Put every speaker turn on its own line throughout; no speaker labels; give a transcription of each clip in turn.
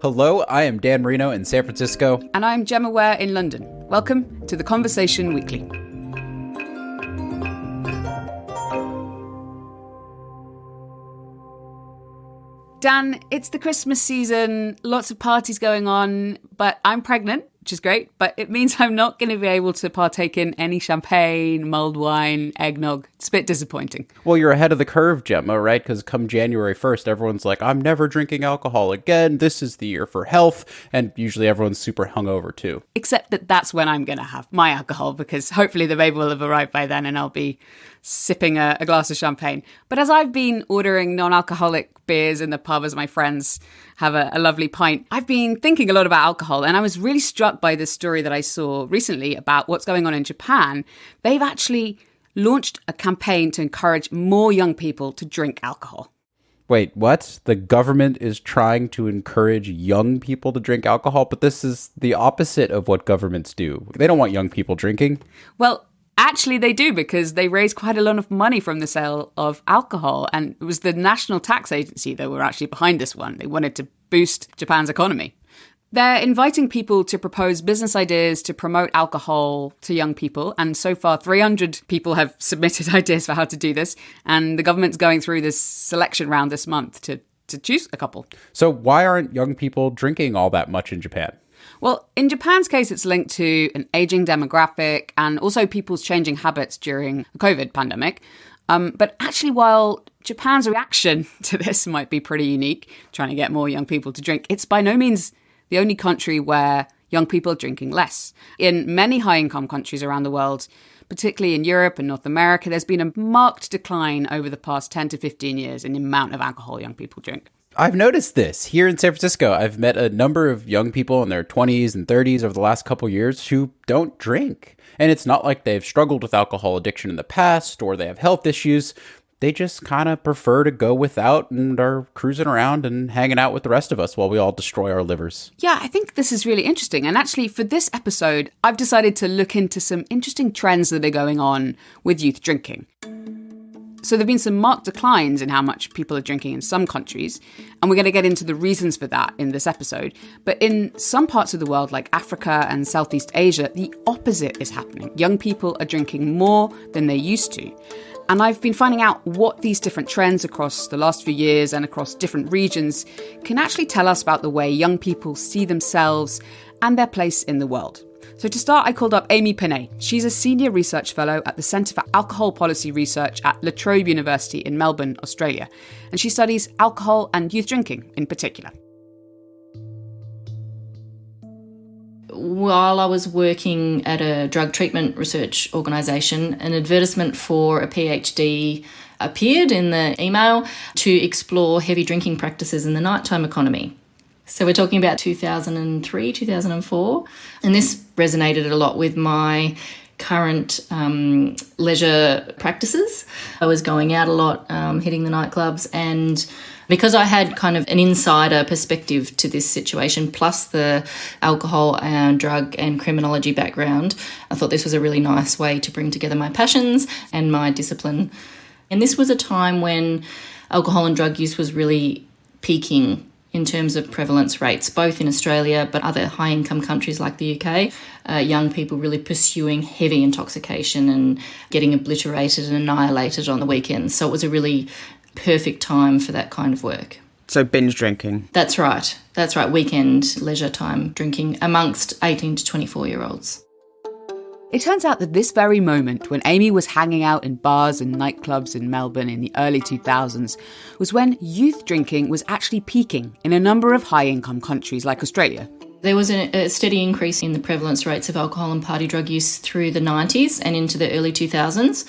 Hello, I am Dan Marino in San Francisco.
And I'm Gemma Ware in London. Welcome to The Conversation Weekly. Dan, it's the Christmas season, lots of parties going on, but I'm pregnant, which is great, but it means I'm not going to be able to partake in any champagne, mulled wine, eggnog. It's a bit disappointing.
Well, you're ahead of the curve, Gemma, right? Because come January 1st, everyone's like, I'm never drinking alcohol again. This is the year for health. And usually everyone's super hungover too.
Except that that's when I'm going to have my alcohol, because hopefully the baby will have arrived by then and I'll be sipping a glass of champagne. But as I've been ordering non-alcoholic beers in the pub as my friends have a lovely pint, I've been thinking a lot about alcohol, and I was really struck by this story that I saw recently about what's going on in Japan. They've actually launched a campaign to encourage more young people to drink alcohol.
Wait, what? The government is trying to encourage young people to drink alcohol, but this is the opposite of what governments do. They don't want young people drinking.
Well, actually, they do, because they raise quite a lot of money from the sale of alcohol. And it was the National Tax Agency that were actually behind this one. They wanted to boost Japan's economy. They're inviting people to propose business ideas to promote alcohol to young people. And so far, 300 people have submitted ideas for how to do this. And the government's going through this selection round this month to choose a couple.
So why aren't young people drinking all that much in Japan?
Well, in Japan's case, it's linked to an aging demographic and also people's changing habits during the COVID pandemic. But actually, while Japan's reaction to this might be pretty unique, trying to get more young people to drink, it's by no means the only country where young people are drinking less. In many high-income countries around the world, particularly in Europe and North America, there's been a marked decline over the past 10 to 15 years in the amount of alcohol young people drink.
I've noticed this here in San Francisco. I've met a number of young people in their 20s and 30s over the last couple of years who don't drink. And it's not like they've struggled with alcohol addiction in the past or they have health issues. They just kind of prefer to go without and are cruising around and hanging out with the rest of us while we all destroy our livers.
Yeah, I think this is really interesting. And actually, for this episode, I've decided to look into some interesting trends that are going on with youth drinking. So there have been some marked declines in how much people are drinking in some countries, and we're going to get into the reasons for that in this episode. But in some parts of the world, like Africa and Southeast Asia, the opposite is happening. Young people are drinking more than they used to. And I've been finding out what these different trends across the last few years and across different regions can actually tell us about the way young people see themselves and their place in the world. So to start, I called up Amy Pennay. She's a senior research fellow at the Centre for Alcohol Policy Research at Trobe University in Melbourne, Australia. And she studies alcohol and youth drinking in particular.
While I was working at a drug treatment research organisation, an advertisement for a PhD appeared in the email to explore heavy drinking practices in the nighttime economy. So we're talking about 2003, 2004, and this resonated a lot with my current leisure practices. I was going out a lot, hitting the nightclubs, and because I had kind of an insider perspective to this situation, plus the alcohol and drug and criminology background, I thought this was a really nice way to bring together my passions and my discipline. And this was a time when alcohol and drug use was really peaking in terms of prevalence rates, both in Australia but other high-income countries like the UK. Young people really pursuing heavy intoxication and getting obliterated and annihilated on the weekends. So it was a really perfect time for that kind of work.
So binge drinking.
That's right. Weekend leisure time drinking amongst 18 to 24-year-olds.
It turns out that this very moment, when Amy was hanging out in bars and nightclubs in Melbourne in the early 2000s, was when youth drinking was actually peaking in a number of high-income countries like Australia.
There was a steady increase in the prevalence rates of alcohol and party drug use through the 90s and into the early 2000s.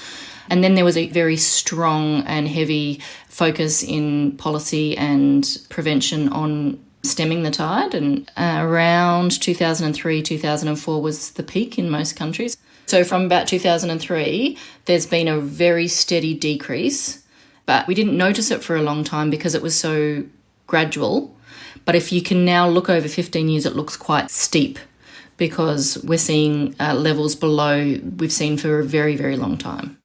And then there was a very strong and heavy focus in policy and prevention on stemming the tide, and around 2003, 2004 was the peak in most countries. So from about 2003, there's been a very steady decrease, but we didn't notice it for a long time because it was so gradual. But if you can now look over 15 years, it looks quite steep because we're seeing levels below we've seen for a very, very long time.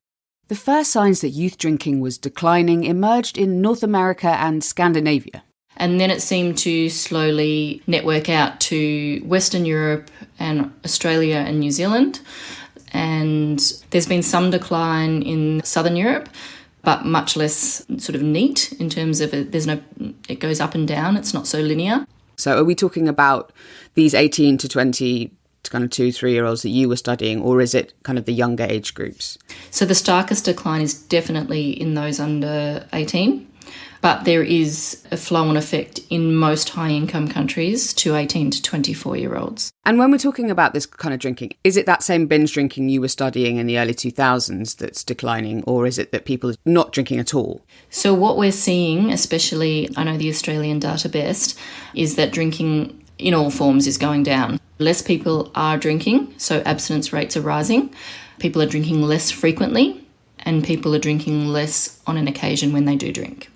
The first signs that youth drinking was declining emerged in North America and Scandinavia.
And then it seemed to slowly network out to Western Europe and Australia and New Zealand. And there's been some decline in Southern Europe, but much less sort of neat in terms of it goes up and down. It's not so linear.
So are we talking about these 18 to 20 kind of 2-3-year-olds that you were studying, or is it kind of the younger age groups?
So the starkest decline is definitely in those under 18, but there is a flow-on effect in most high-income countries to 18 to 24-year-olds.
And when we're talking about this kind of drinking, is it that same binge drinking you were studying in the early 2000s that's declining, or is it that people are not drinking at all?
So what we're seeing, especially I know the Australian data best, is that drinking in all forms is going down. Less people are drinking, so abstinence rates are rising. People are drinking less frequently, and people are drinking less on an occasion when they do drink.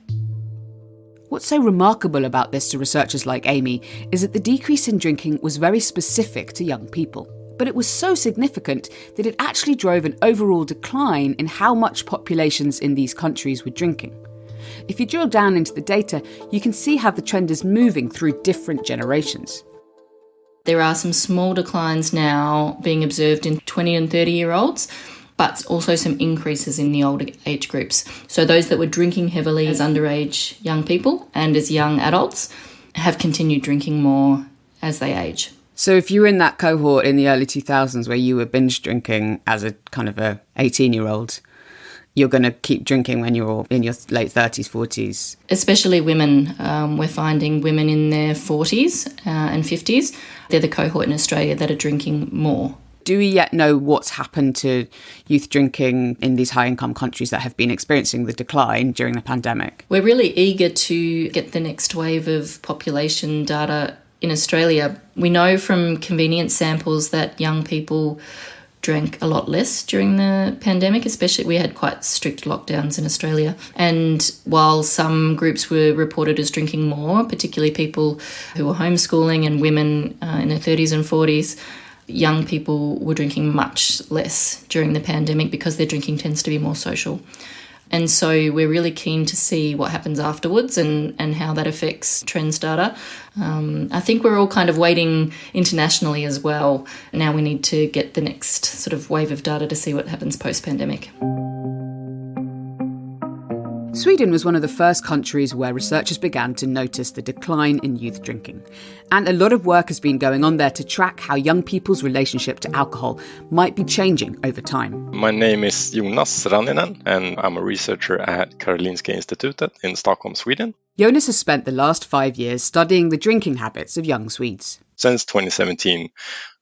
What's so remarkable about this to researchers like Amy is that the decrease in drinking was very specific to young people. But it was so significant that it actually drove an overall decline in how much populations in these countries were drinking. If you drill down into the data, you can see how the trend is moving through different generations.
There are some small declines now being observed in 20 and 30-year-olds, but also some increases in the older age groups. So those that were drinking heavily as underage young people and as young adults have continued drinking more as they age.
So if you were in that cohort in the early 2000s where you were binge drinking as a kind of a 18-year-old, you're going to keep drinking when you're in your late 30s, 40s.
Especially women. We're finding women in their 40s and 50s. They're the cohort in Australia that are drinking more.
Do we yet know what's happened to youth drinking in these high-income countries that have been experiencing the decline during the pandemic?
We're really eager to get the next wave of population data in Australia. We know from convenience samples that young people drank a lot less during the pandemic, especially we had quite strict lockdowns in Australia. And while some groups were reported as drinking more, particularly people who were homeschooling and women in their 30s and 40s, young people were drinking much less during the pandemic because their drinking tends to be more social. And so we're really keen to see what happens afterwards and how that affects trends data. I think we're all kind of waiting internationally as well. Now we need to get the next sort of wave of data to see what happens post-pandemic.
Sweden was one of the first countries where researchers began to notice the decline in youth drinking. And a lot of work has been going on there to track how young people's relationship to alcohol might be changing over time.
My name is Jonas Raninen, and I'm a researcher at Karolinska Institutet in Stockholm, Sweden.
Jonas has spent the last 5 years studying the drinking habits of young Swedes.
Since 2017,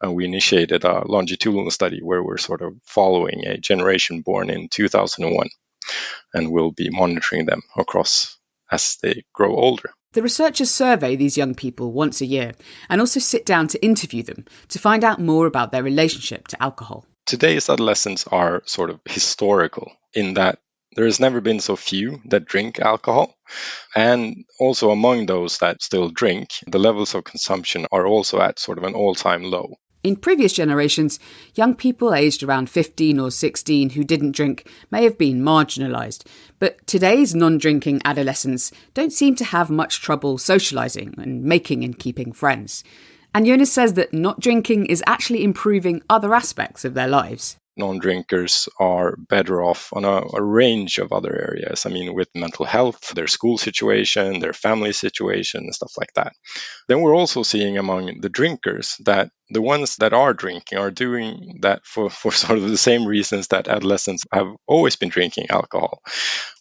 we initiated a longitudinal study where we're sort of following a generation born in 2001. And we'll be monitoring them across as they grow older.
The researchers survey these young people once a year and also sit down to interview them to find out more about their relationship to alcohol.
Today's adolescents are sort of historical in that there has never been so few that drink alcohol. And also among those that still drink, the levels of consumption are also at sort of an all-time low.
In previous generations, young people aged around 15 or 16 who didn't drink may have been marginalised. But today's non-drinking adolescents don't seem to have much trouble socialising and making and keeping friends. And Jonas says that not drinking is actually improving other aspects of their lives.
Non-drinkers are better off on a range of other areas. I mean, with mental health, their school situation, their family situation, and stuff like that. Then we're also seeing among the drinkers that the ones that are drinking are doing that for sort of the same reasons that adolescents have always been drinking alcohol,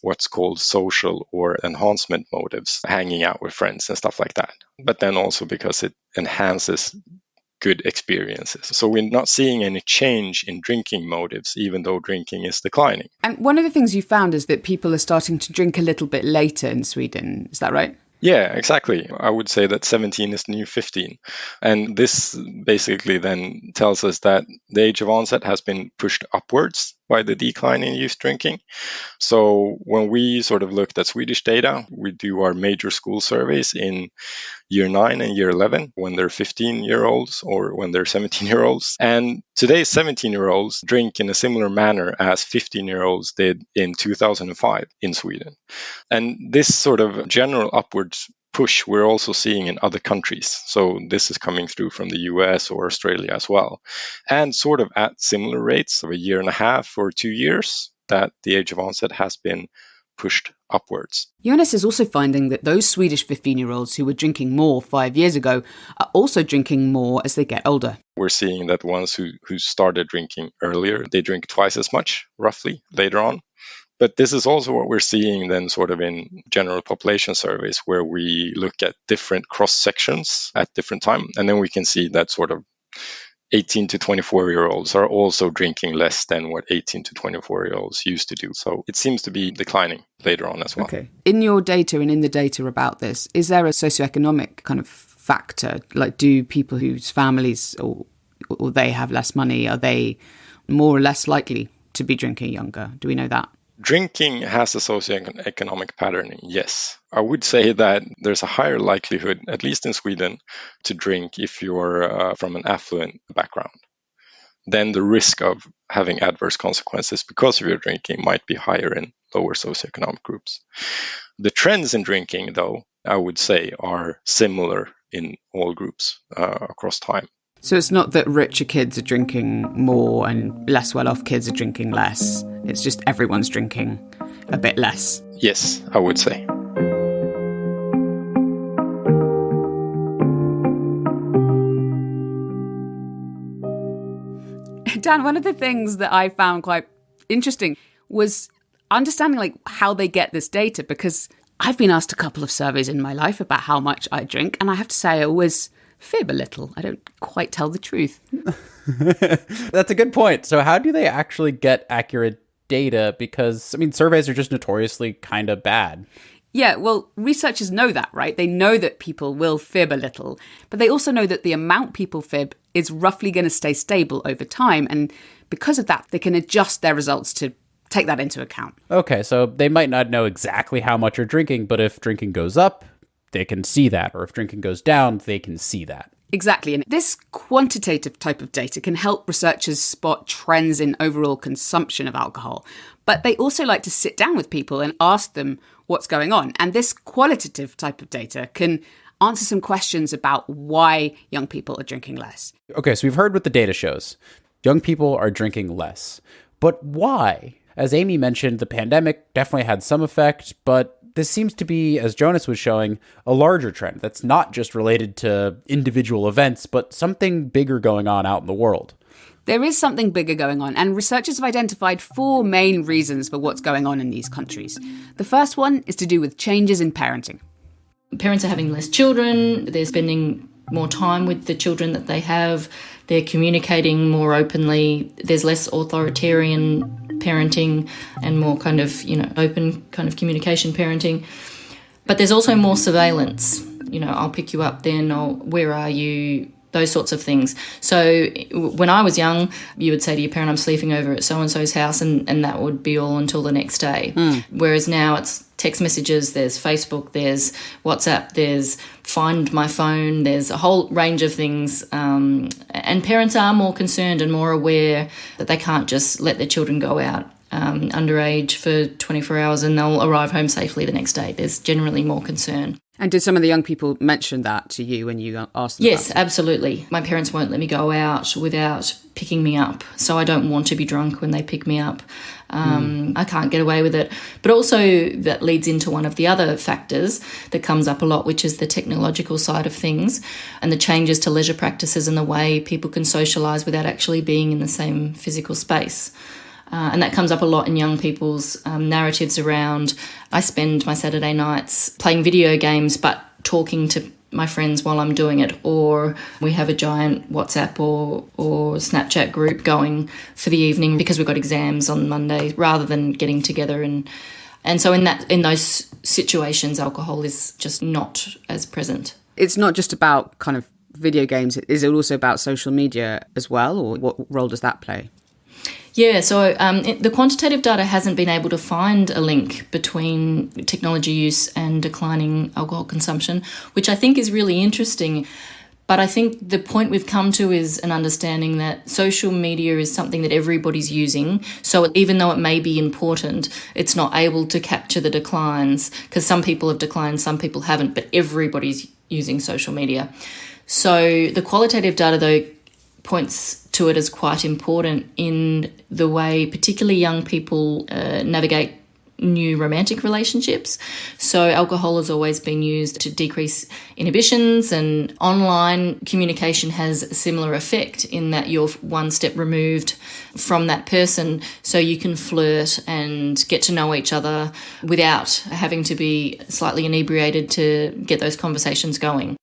what's called social or enhancement motives, hanging out with friends and stuff like that. But then also because it enhances good experiences. So we're not seeing any change in drinking motives, even though drinking is declining.
And one of the things you found is that people are starting to drink a little bit later in Sweden. Is that right?
Yeah, exactly. I would say that 17 is the new 15. And this basically then tells us that the age of onset has been pushed upwards by the decline in youth drinking. So when we sort of looked at Swedish data, we do our major school surveys in year 9 and year 11 when they're 15-year-olds or when they're 17-year-olds. And today's 17-year-olds drink in a similar manner as 15-year-olds did in 2005 in Sweden. And this sort of general upwards push we're also seeing in other countries. So this is coming through from the US or Australia as well. And sort of at similar rates of 1.5 years or 2 years, that the age of onset has been pushed upwards.
Jonas is also finding that those Swedish 15-year-olds who were drinking more 5 years ago are also drinking more as they get older.
We're seeing that ones who started drinking earlier, they drink twice as much, roughly, later on. But this is also what we're seeing then sort of in general population surveys, where we look at different cross sections at different time. And then we can see that sort of 18 to 24-year-olds are also drinking less than what 18 to 24-year-olds used to do. So it seems to be declining later on as well.
Okay. In your data and in the data about this, is there a socioeconomic kind of factor? Like, do people whose families or they have less money, are they more or less likely to be drinking younger? Do we know that?
Drinking has a socioeconomic pattern, yes. I would say that there's a higher likelihood, at least in Sweden, to drink if you're from an affluent background. Then the risk of having adverse consequences because of your drinking might be higher in lower socioeconomic groups. The trends in drinking, though, I would say are similar in all groups across time.
So it's not that richer kids are drinking more and less well-off kids are drinking less. It's just everyone's drinking a bit less.
Yes, I would say.
Dan, one of the things that I found quite interesting was understanding like how they get this data, because I've been asked a couple of surveys in my life about how much I drink, and I have to say I always fib a little. I don't quite tell the truth.
That's a good point. So how do they actually get accurate data? Because, I mean, surveys are just notoriously kind of bad.
Yeah, well, researchers know that, right? They know that people will fib a little, but they also know that the amount people fib is roughly going to stay stable over time. And because of that, they can adjust their results to take that into account.
Okay, so they might not know exactly how much you're drinking, but if drinking goes up, they can see that. Or if drinking goes down, they can see that.
Exactly. And this quantitative type of data can help researchers spot trends in overall consumption of alcohol. But they also like to sit down with people and ask them what's going on. And this qualitative type of data can answer some questions about why young people are drinking less.
Okay, so we've heard what the data shows. Young people are drinking less. But why? As Amy mentioned, the pandemic definitely had some effect, but this seems to be, as Jonas was showing, a larger trend that's not just related to individual events, but something bigger going on out in the world.
There is something bigger going on, and researchers have identified 4 main reasons for what's going on in these countries. The first one is to do with changes in parenting.
Parents are having less children, they're spending more time with the children that they have, they're communicating more openly, there's less authoritarian parenting and more kind of, open kind of communication parenting. But there's also more surveillance. I'll pick you up then, or where are you? Those sorts of things. So when I was young, you would say to your parent, I'm sleeping over at so-and-so's house, and that would be all until the next day. Whereas now it's text messages, there's Facebook, there's WhatsApp, there's Find My Phone, there's a whole range of things. And parents are more concerned and more aware that they can't just let their children go out underage for 24 hours and they'll arrive home safely the next day. There's generally more concern.
And did some of the young people mention that to you when you asked them?
Yes, absolutely. My parents won't let me go out without picking me up, so I don't want to be drunk when they pick me up. I can't get away with it. But also that leads into one of the other factors that comes up a lot, which is the technological side of things and the changes to leisure practices and the way people can socialise without actually being in the same physical space. And that comes up a lot in young people's narratives around, I spend my Saturday nights playing video games but talking to my friends while I'm doing it, or we have a giant WhatsApp or Snapchat group going for the evening because we've got exams on Monday, rather than getting together. And so in those situations, alcohol is just not as present.
It's not just about kind of video games. Is it also about social media as well, or what role does that play?
Yeah, so the quantitative data hasn't been able to find a link between technology use and declining alcohol consumption, which I think is really interesting But I think the point we've come to is an understanding that social media is something that everybody's using. So even though it may be important, it's not able to capture the declines, because some people have declined, some people haven't, but everybody's using social media. So the qualitative data, though, points to it as quite important in the way particularly young people navigate new romantic relationships. So alcohol has always been used to decrease inhibitions, and online communication has a similar effect in that you're one step removed from that person, so you can flirt and get to know each other without having to be slightly inebriated to get those conversations going.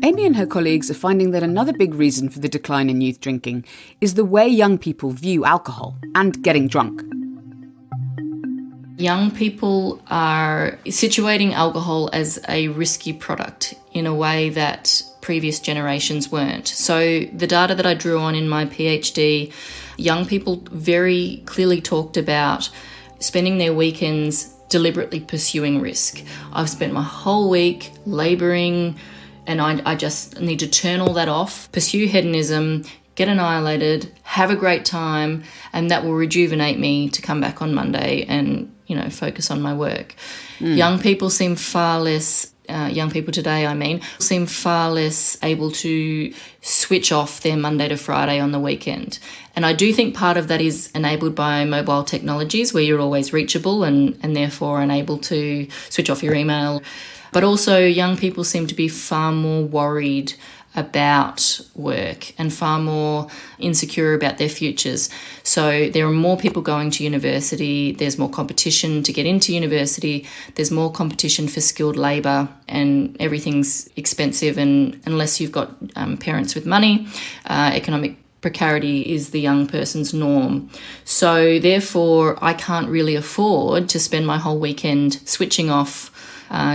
Amy and her colleagues are finding that another big reason for the decline in youth drinking is the way young people view alcohol and getting drunk.
Young people are situating alcohol as a risky product in a way that previous generations weren't. So the data that I drew on in my PhD, young people very clearly talked about spending their weekends deliberately pursuing risk. I've spent my whole week labouring, and I just need to turn all that off, pursue hedonism, get annihilated, have a great time, and that will rejuvenate me to come back on Monday and, focus on my work. Young people seem far less, young people today, seem far less able to switch off their Monday to Friday on the weekend. And I do think part of that is enabled by mobile technologies where you're always reachable and therefore unable to switch off your email. But also young people seem to be far more worried about work and far more insecure about their futures. So there are more people going to university, there's more competition to get into university, there's more competition for skilled labour, and everything's expensive, and unless you've got parents with money, economic precarity is the young person's norm. So therefore I can't really afford to spend my whole weekend switching off,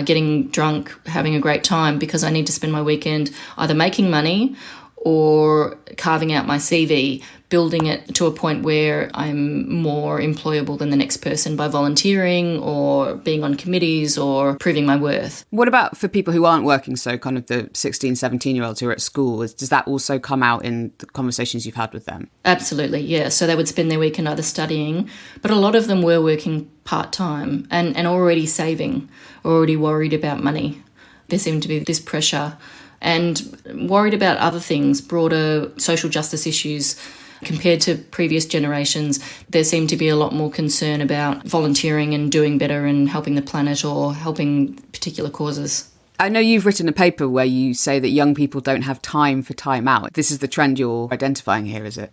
getting drunk, having a great time, because I need to spend my weekend either making money or carving out my CV, building it to a point where I'm more employable than the next person by volunteering or being on committees or proving my worth.
What about for people who aren't working, so kind of the 16, 17-year-olds who are at school? Does that also come out in the conversations you've had with them?
Absolutely, yeah. So they would spend their weekend either studying, but a lot of them were working part-time and already saving, already worried about money. There seemed to be this pressure and worried about other things, broader social justice issues. Compared to previous generations, there seemed to be a lot more concern about volunteering and doing better and helping the planet or helping particular causes.
I know you've written a paper where you say that young people don't have time for time out. This is the trend you're identifying here, is it?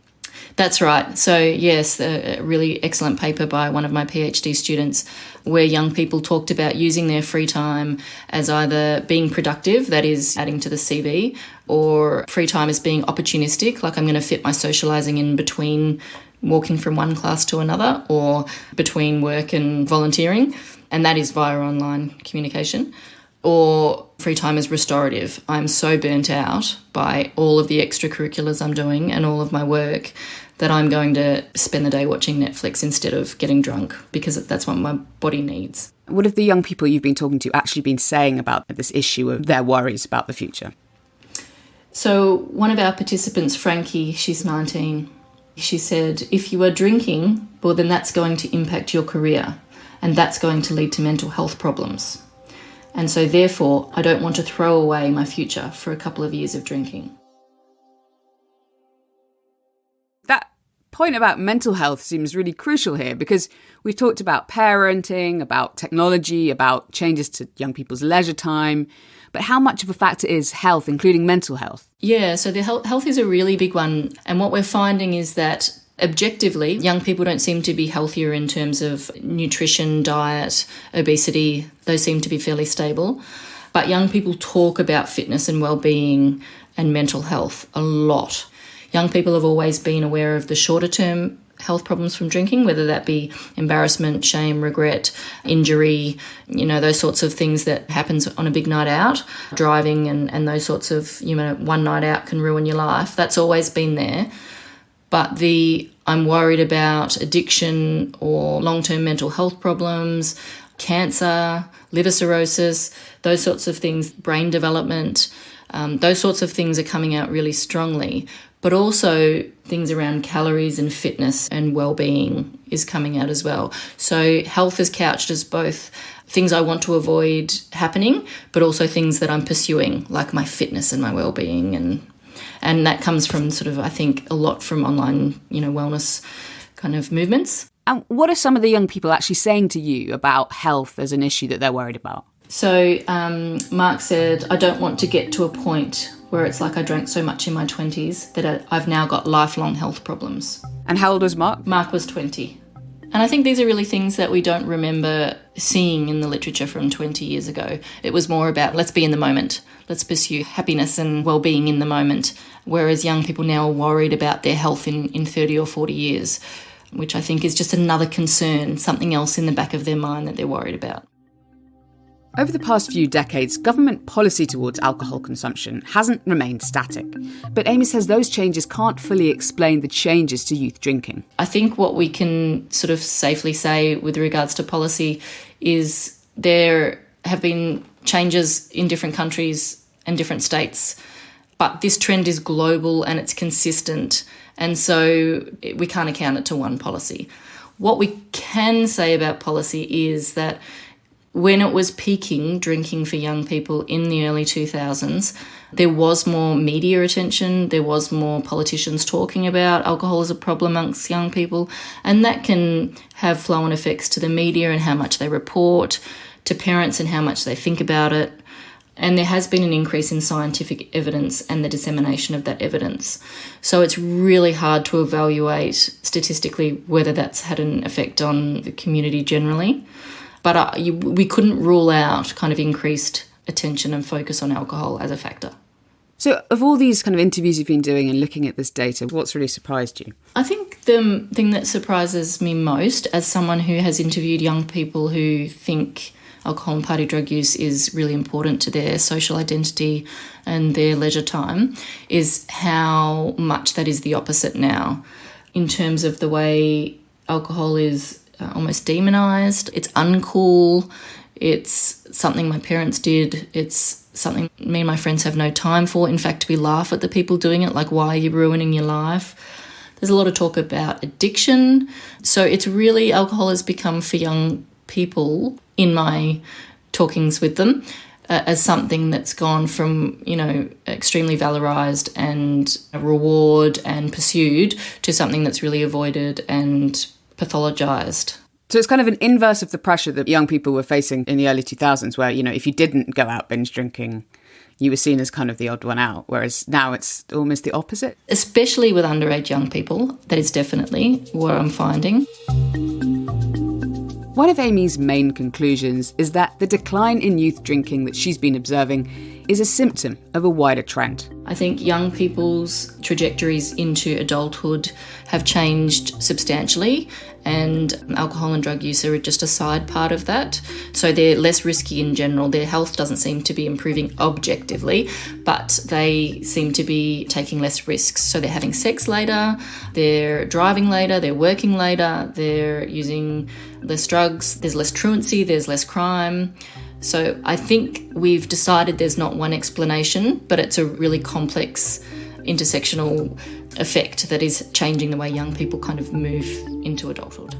That's right. So yes, a really excellent paper by one of my PhD students where young people talked about using their free time as either being productive, that is adding to the CV, or free time as being opportunistic, like I'm going to fit my socialising in between walking from one class to another or between work and volunteering, and that is via online communication. Or free time is restorative. I'm so burnt out by all of the extracurriculars I'm doing and all of my work that I'm going to spend the day watching Netflix instead of getting drunk because that's what my body needs.
What have the young people you've been talking to actually been saying about this issue of their worries about the future?
So one of our participants, Frankie, she's 19, she said, if you are drinking, well, then that's going to impact your career and that's going to lead to mental health problems. And so therefore, I don't want to throw away my future for a couple of years of drinking.
That point about mental health seems really crucial here because we've talked about parenting, about technology, about changes to young people's leisure time. But how much of a factor is health, including mental health?
Yeah, so the health is a really big one. And what we're finding is that objectively, young people don't seem to be healthier in terms of nutrition, diet, obesity. Those seem to be fairly stable. But young people talk about fitness and well-being and mental health a lot. Young people have always been aware of the shorter-term health problems from drinking, whether that be embarrassment, shame, regret, injury, those sorts of things that happens on a big night out, driving and those sorts of, one night out can ruin your life. That's always been there. But I'm worried about addiction or long-term mental health problems, cancer, liver cirrhosis, those sorts of things, brain development, Those sorts of things are coming out really strongly. But also things around calories and fitness and well-being is coming out as well. So health is couched as both things I want to avoid happening, but also things that I'm pursuing, like my fitness and my well-being. And that comes from sort of, I think, a lot from online, wellness kind of movements.
And what are some of the young people actually saying to you about health as an issue that they're worried about?
So Mark said, I don't want to get to a point where it's like I drank so much in my 20s that I've now got lifelong health problems.
And how old was Mark?
Mark was 20. And I think these are really things that we don't remember seeing in the literature from 20 years ago. It was more about let's be in the moment. Let's pursue happiness and well-being in the moment, whereas young people now are worried about their health in 30 or 40 years, which I think is just another concern, something else in the back of their mind that they're worried about.
Over the past few decades, government policy towards alcohol consumption hasn't remained static. But Amy says those changes can't fully explain the changes to youth drinking.
I think what we can sort of safely say with regards to policy is there have been changes in different countries and different states, but this trend is global and it's consistent, and so we can't account it to one policy. What we can say about policy is that when it was peaking drinking for young people in the early 2000s, there was more media attention, there was more politicians talking about alcohol as a problem amongst young people, and that can have flow-on effects to the media and how much they report, to parents and how much they think about it. And there has been an increase in scientific evidence and the dissemination of that evidence. So it's really hard to evaluate statistically whether that's had an effect on the community generally. But we couldn't rule out kind of increased attention and focus on alcohol as a factor.
So of all these kind of interviews you've been doing and looking at this data, what's really surprised you?
I think the thing that surprises me most, as someone who has interviewed young people who think alcohol and party drug use is really important to their social identity and their leisure time, is how much that is the opposite now in terms of the way alcohol is almost demonised. It's uncool. It's something my parents did. It's something me and my friends have no time for. In fact, we laugh at the people doing it, like, why are you ruining your life? There's a lot of talk about addiction. So it's really, alcohol has become for young people, in my talkings with them, as something that's gone from, extremely valorised and reward and pursued to something that's really avoided and pathologised.
So it's kind of an inverse of the pressure that young people were facing in the early 2000s, where, if you didn't go out binge drinking, you were seen as kind of the odd one out, whereas now it's almost the opposite.
Especially with underage young people, that is definitely what I'm finding.
One of Amy's main conclusions is that the decline in youth drinking that she's been observing is a symptom of a wider trend.
I think young people's trajectories into adulthood have changed substantially, and alcohol and drug use are just a side part of that. So they're less risky in general. Their health doesn't seem to be improving objectively, but they seem to be taking less risks. So they're having sex later, they're driving later, they're working later, they're using less drugs, there's less truancy, there's less crime. So I think we've decided there's not one explanation, but it's a really complex intersectional effect that is changing the way young people kind of move into adulthood.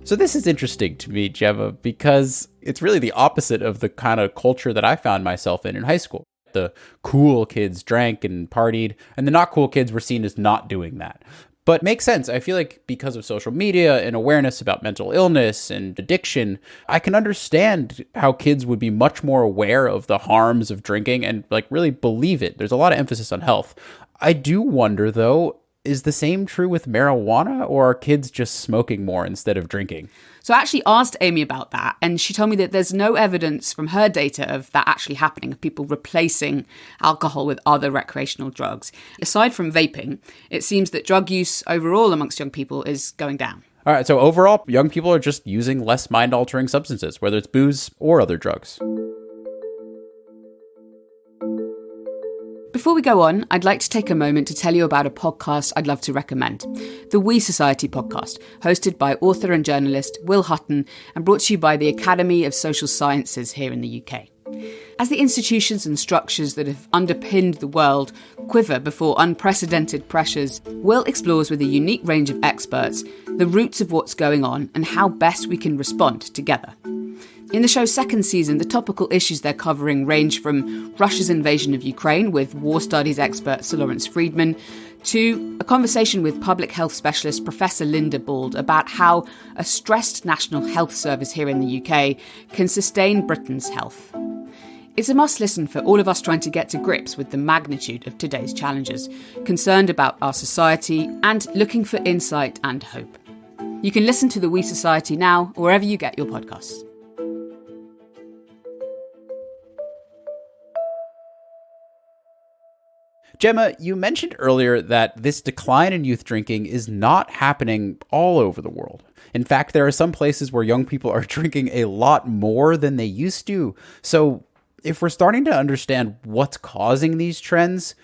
So this is interesting to me, Gemma, because it's really the opposite of the kind of culture that I found myself in high school. The cool kids drank and partied, and the not cool kids were seen as not doing that. But makes sense. I feel like because of social media and awareness about mental illness and addiction, I can understand how kids would be much more aware of the harms of drinking and really believe it. There's a lot of emphasis on health. I do wonder, though, is the same true with marijuana, or are kids just smoking more instead of drinking?
So I actually asked Amy about that, and she told me that there's no evidence from her data of that actually happening, of people replacing alcohol with other recreational drugs. Aside from vaping, it seems that drug use overall amongst young people is going down.
All right, so overall, young people are just using less mind-altering substances, whether it's booze or other drugs.
Before we go on, I'd like to take a moment to tell you about a podcast I'd love to recommend. The We Society podcast, hosted by author and journalist Will Hutton and brought to you by the Academy of Social Sciences here in the UK. As the institutions and structures that have underpinned the world quiver before unprecedented pressures, Will explores with a unique range of experts the roots of what's going on and how best we can respond together. In the show's second season, the topical issues they're covering range from Russia's invasion of Ukraine with war studies expert Sir Lawrence Freedman to a conversation with public health specialist Professor Linda Bald about how a stressed National Health Service here in the UK can sustain Britain's health. It's a must-listen for all of us trying to get to grips with the magnitude of today's challenges, concerned about our society and looking for insight and hope. You can listen to the We Society now, wherever you get your podcasts.
Gemma, you mentioned earlier that this decline in youth drinking is not happening all over the world. In fact, there are some places where young people are drinking a lot more than they used to. So if we're starting to understand what's causing these trends,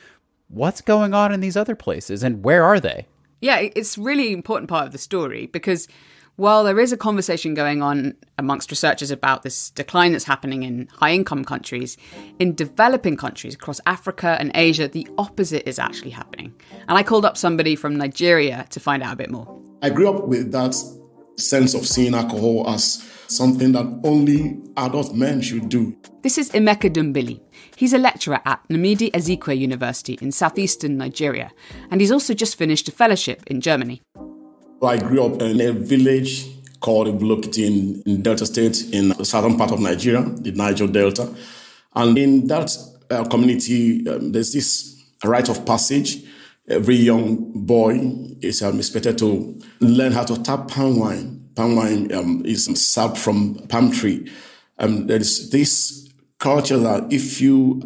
what's going on in these other places and where are they?
Yeah, it's really important part of the story because while there is a conversation going on amongst researchers about this decline that's happening in high-income countries, in developing countries across Africa and Asia, the opposite is actually happening. And I called up somebody from Nigeria to find out a bit more.
I grew up with that sense of seeing alcohol as something that only adult men should do.
This is Emeka Dumbili. He's a lecturer at Nnamdi Azikiwe University in southeastern Nigeria, and he's also just finished a fellowship in Germany.
I grew up in a village called Ibulokiti in Delta State in the southern part of Nigeria, the Niger Delta. And in that community, there's this rite of passage. Every young boy is expected to learn how to tap palm wine. Palm wine is sap from palm tree. There is this culture that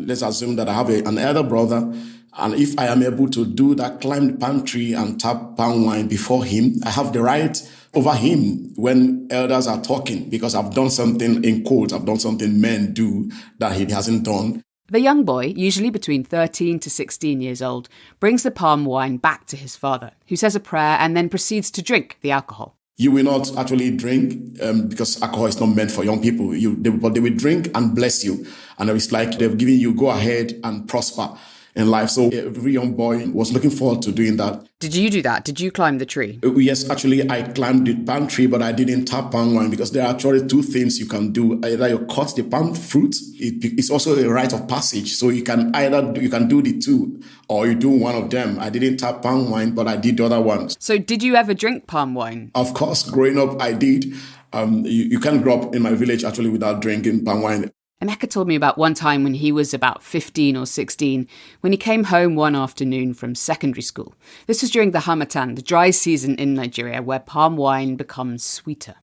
let's assume that I have an elder brother, and if I am able to do that, climb the palm tree and tap palm wine before him, I have the right over him when elders are talking because I've done something, in quotes, I've done something men do that he hasn't done.
The young boy, usually between 13 to 16 years old, brings the palm wine back to his father, who says a prayer and then proceeds to drink the alcohol.
You will not actually drink because alcohol is not meant for young people. But they will drink and bless you. And it's like they've given you go ahead and prosper in life. So every young boy was looking forward to doing that.
Did you do that? Did you climb the tree?
Yes, actually, I climbed the palm tree, but I didn't tap palm wine because there are actually two things you can do. Either you cut the palm fruit. It's also a rite of passage. So you can do the two or you do one of them. I didn't tap palm wine, but I did the other ones.
So did you ever drink palm wine?
Of course, growing up, I did. You can't grow up in my village actually without drinking palm wine.
Emeka told me about one time when he was about 15 or 16, when he came home one afternoon from secondary school. This was during the Harmattan, the dry season in Nigeria, where palm wine becomes sweeter.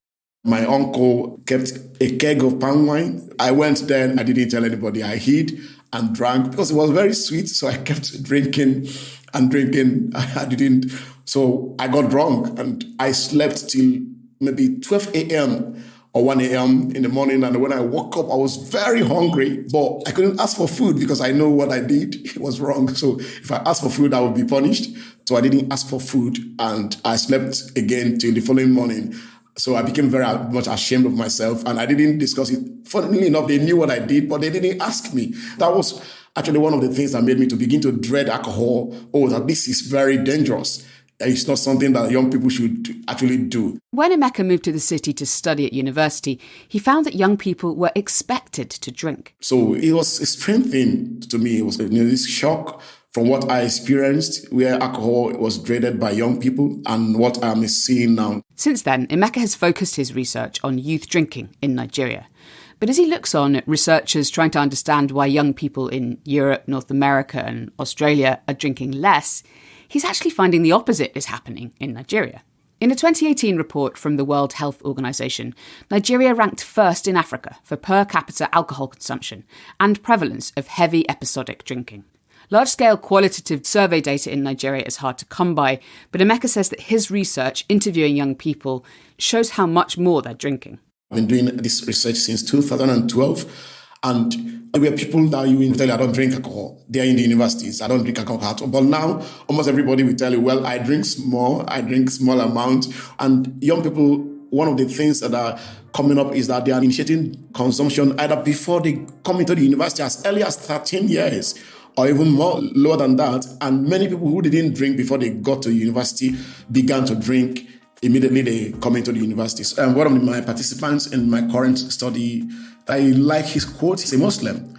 My uncle kept a keg of palm wine. I went there and I didn't tell anybody. I hid and drank because it was very sweet. So I kept drinking and drinking. So I got drunk and I slept till maybe 12 a.m. or 1 a.m. in the morning. And when I woke up, I was very hungry, but I couldn't ask for food because I know what I did. It was wrong. So if I asked for food, I would be punished. So I didn't ask for food and I slept again till the following morning. So I became very much ashamed of myself and I didn't discuss it. Funnily enough, they knew what I did, but they didn't ask me. That was actually one of the things that made me to begin to dread alcohol. Oh, that this is very dangerous. It's not something that young people should actually do.
When Emeka moved to the city to study at university, he found that young people were expected to drink.
So it was a strange thing to me. It was this shock from what I experienced, where alcohol was dreaded by young people and what I'm seeing now.
Since then, Emeka has focused his research on youth drinking in Nigeria. But as he looks on at researchers trying to understand why young people in Europe, North America and Australia are drinking less, he's actually finding the opposite is happening in Nigeria. In a 2018 report from the World Health Organization, Nigeria ranked first in Africa for per capita alcohol consumption and prevalence of heavy episodic drinking. Large-scale qualitative survey data in Nigeria is hard to come by, but Emeka says that his research interviewing young people shows how much more they're drinking.
I've been doing this research since 2012, And there were people that you will tell you, I don't drink alcohol. They are in the universities. I don't drink alcohol at all. But now, almost everybody will tell you, well, I drink small amounts. And young people, one of the things that are coming up is that they are initiating consumption either before they come into the university as early as 13 years or even more lower than that. And many people who didn't drink before they got to university began to drink immediately they come into the universities. And one of my participants in my current study, I like his quote. He's a Muslim.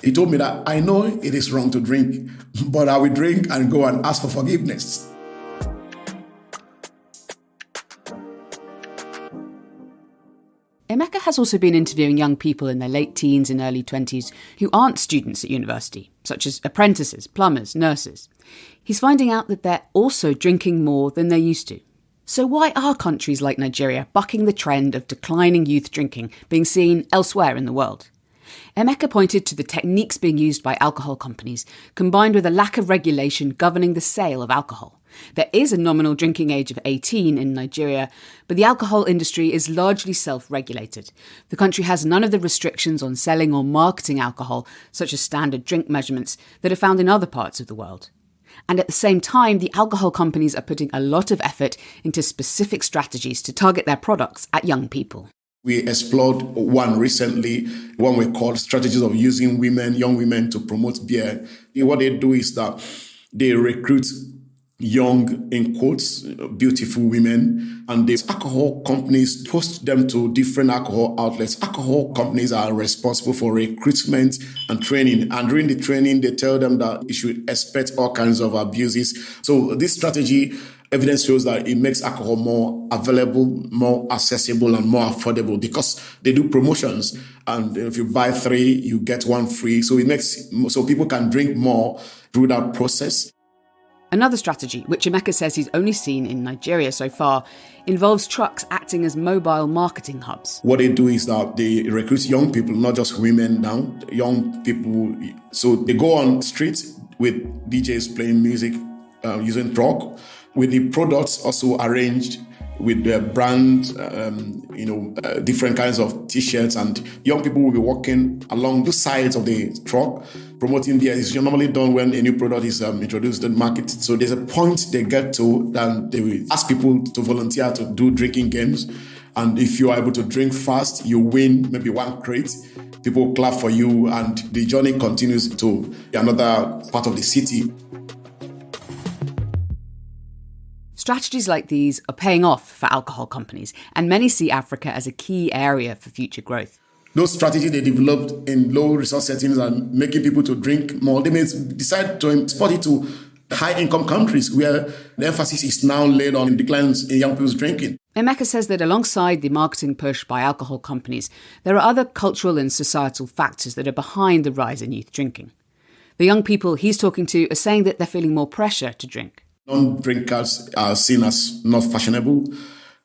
He told me that I know it is wrong to drink, but I will drink and go and ask for forgiveness.
Emeka has also been interviewing young people in their late teens and early 20s who aren't students at university, such as apprentices, plumbers, nurses. He's finding out that they're also drinking more than they used to. So why are countries like Nigeria bucking the trend of declining youth drinking being seen elsewhere in the world? Emeka pointed to the techniques being used by alcohol companies, combined with a lack of regulation governing the sale of alcohol. There is a nominal drinking age of 18 in Nigeria, but the alcohol industry is largely self-regulated. The country has none of the restrictions on selling or marketing alcohol, such as standard drink measurements, that are found in other parts of the world. And at the same time, the alcohol companies are putting a lot of effort into specific strategies to target their products at young people.
We explored one recently, one we called strategies of using young women to promote beer. What they do is that they recruit young, in quotes, beautiful women, and the alcohol companies post them to different alcohol outlets. Alcohol companies are responsible for recruitment and training, and during the training, they tell them that you should expect all kinds of abuses. So this strategy, evidence shows that it makes alcohol more available, more accessible, and more affordable because they do promotions. And if you buy 3, you get 1 free. So it makes so people can drink more through that process.
Another strategy, which Emeka says he's only seen in Nigeria so far, involves trucks acting as mobile marketing hubs.
What they do is that they recruit young people, not just women now, young people. So they go on streets with DJs playing music using truck, with the products also arranged with the brand, different kinds of T-shirts, and young people will be walking along the sides of the truck promoting beer. It's normally done when a new product is introduced in the market. So there's a point they get to, then they will ask people to volunteer to do drinking games. And if you are able to drink fast, you win maybe 1 crate. People clap for you, and the journey continues to another part of the city.
Strategies like these are paying off for alcohol companies, and many see Africa as a key area for future growth.
Those strategies they developed in low-resource settings and making people to drink more, they may decide to export it to high-income countries where the emphasis is now laid on declines in young people's drinking.
Emeka says that alongside the marketing push by alcohol companies, there are other cultural and societal factors that are behind the rise in youth drinking. The young people he's talking to are saying that they're feeling more pressure to drink.
Non-drinkers are seen as not fashionable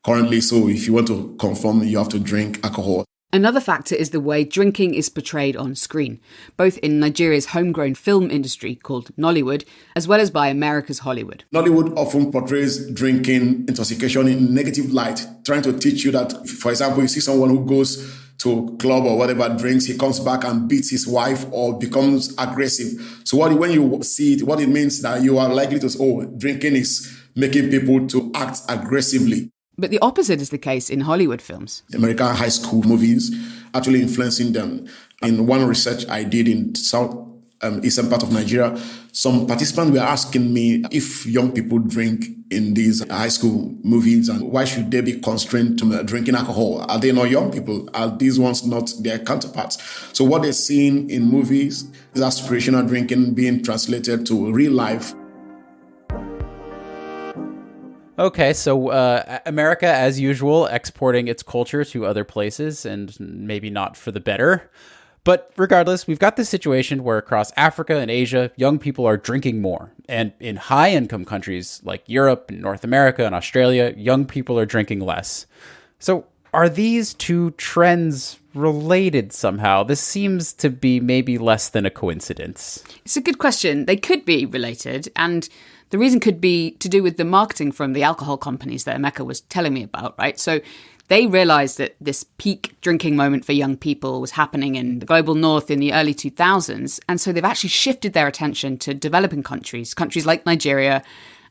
currently, so if you want to conform, you have to drink alcohol.
Another factor is the way drinking is portrayed on screen, both in Nigeria's homegrown film industry called Nollywood, as well as by America's Hollywood.
Nollywood often portrays drinking, intoxication in negative light, trying to teach you that, for example, you see someone who goes to a club or whatever, drinks, he comes back and beats his wife or becomes aggressive. So when you see it, what it means that you are likely to say, drinking is making people to act aggressively.
But the opposite is the case in Hollywood films.
American high school movies actually influencing them. In one research I did in eastern part of Nigeria, some participants were asking me if young people drink in these high school movies and why should they be constrained to drinking alcohol? Are they not young people? Are these ones not their counterparts? So what they're seeing in movies is aspirational drinking being translated to real life.
Okay, so America, as usual, exporting its culture to other places, and maybe not for the better. But regardless, we've got this situation where across Africa and Asia, young people are drinking more. And in high-income countries like Europe and North America and Australia, young people are drinking less. So are these two trends related somehow? This seems to be maybe less than a coincidence.
It's a good question. They could be related, and the reason could be to do with the marketing from the alcohol companies that Emeka was telling me about, right? So They realized that this peak drinking moment for young people was happening in the global north in the early 2000s. And so they've actually shifted their attention to developing countries like Nigeria,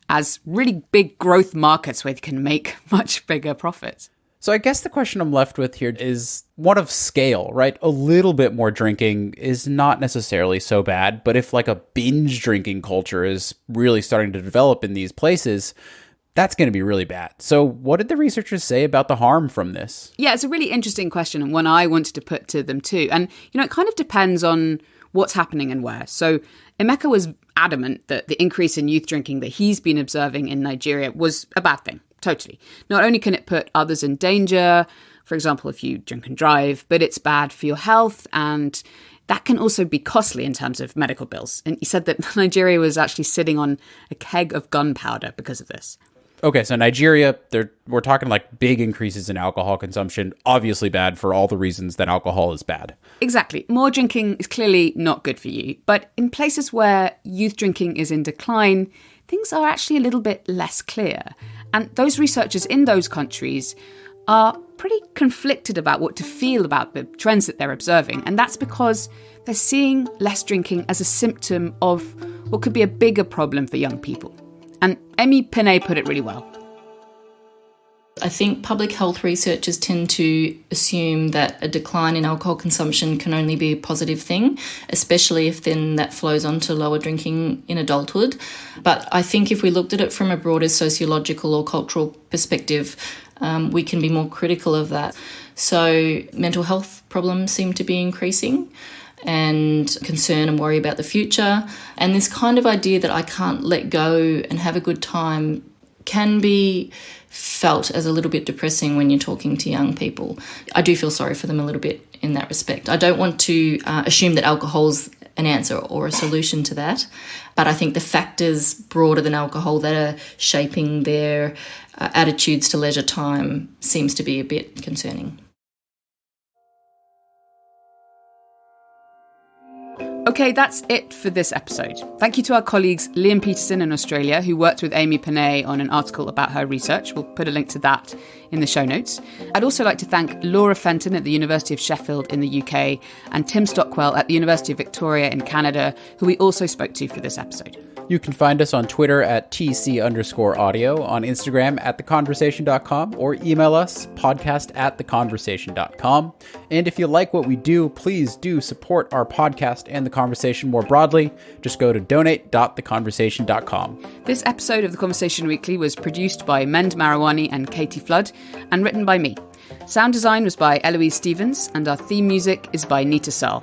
as really big growth markets where they can make much bigger profits.
So I guess the question I'm left with here is one of scale, right? A little bit more drinking is not necessarily so bad, but if like a binge drinking culture is really starting to develop in these places, that's going to be really bad. So what did the researchers say about the harm from this?
Yeah, it's a really interesting question and one I wanted to put to them too. And, it kind of depends on what's happening and where. So Emeka was adamant that the increase in youth drinking that he's been observing in Nigeria was a bad thing. Totally. Not only can it put others in danger, for example, if you drink and drive, but it's bad for your health, and that can also be costly in terms of medical bills. And he said that Nigeria was actually sitting on a keg of gunpowder because of this.
Okay, so Nigeria, we're talking like big increases in alcohol consumption, obviously bad for all the reasons that alcohol is bad.
Exactly. More drinking is clearly not good for you. But in places where youth drinking is in decline, things are actually a little bit less clear. And those researchers in those countries are pretty conflicted about what to feel about the trends that they're observing. And that's because they're seeing less drinking as a symptom of what could be a bigger problem for young people. And Pennay put it really well.
I think public health researchers tend to assume that a decline in alcohol consumption can only be a positive thing, especially if then that flows on to lower drinking in adulthood. But I think if we looked at it from a broader sociological or cultural perspective, we can be more critical of that. So mental health problems seem to be increasing, and concern and worry about the future. And this kind of idea that I can't let go and have a good time can be felt as a little bit depressing when you're talking to young people. I do feel sorry for them a little bit in that respect. I don't want to assume that alcohol's an answer or a solution to that, but I think the factors broader than alcohol that are shaping their attitudes to leisure time seems to be a bit concerning.
Okay, that's it for this episode. Thank you to our colleagues Liam Peterson in Australia, who worked with Amy Pennay on an article about her research. We'll put a link to that in the show notes. I'd also like to thank Laura Fenton at the University of Sheffield in the UK and Tim Stockwell at the University of Victoria in Canada, who we also spoke to for this episode.
You can find us on Twitter at TC_audio, on Instagram at theconversation.com, or email us podcast@theconversation.com. And if you like what we do, please do support our podcast and The Conversation more broadly. Just go to donate.theconversation.com.
This episode of The Conversation Weekly was produced by Mend Mariwany and Katie Flood, and written by me. Sound design was by Eloise Stevens, and our theme music is by Neeta Sarl.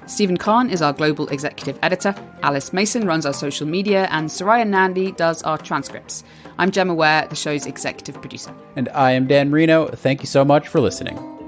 Stephen Kahn is our global executive editor, Alice Mason runs our social media, and Soraya Nnamdi does our transcripts. I'm Gemma Ware, the show's executive producer.
And I am Dan Marino. Thank you so much for listening.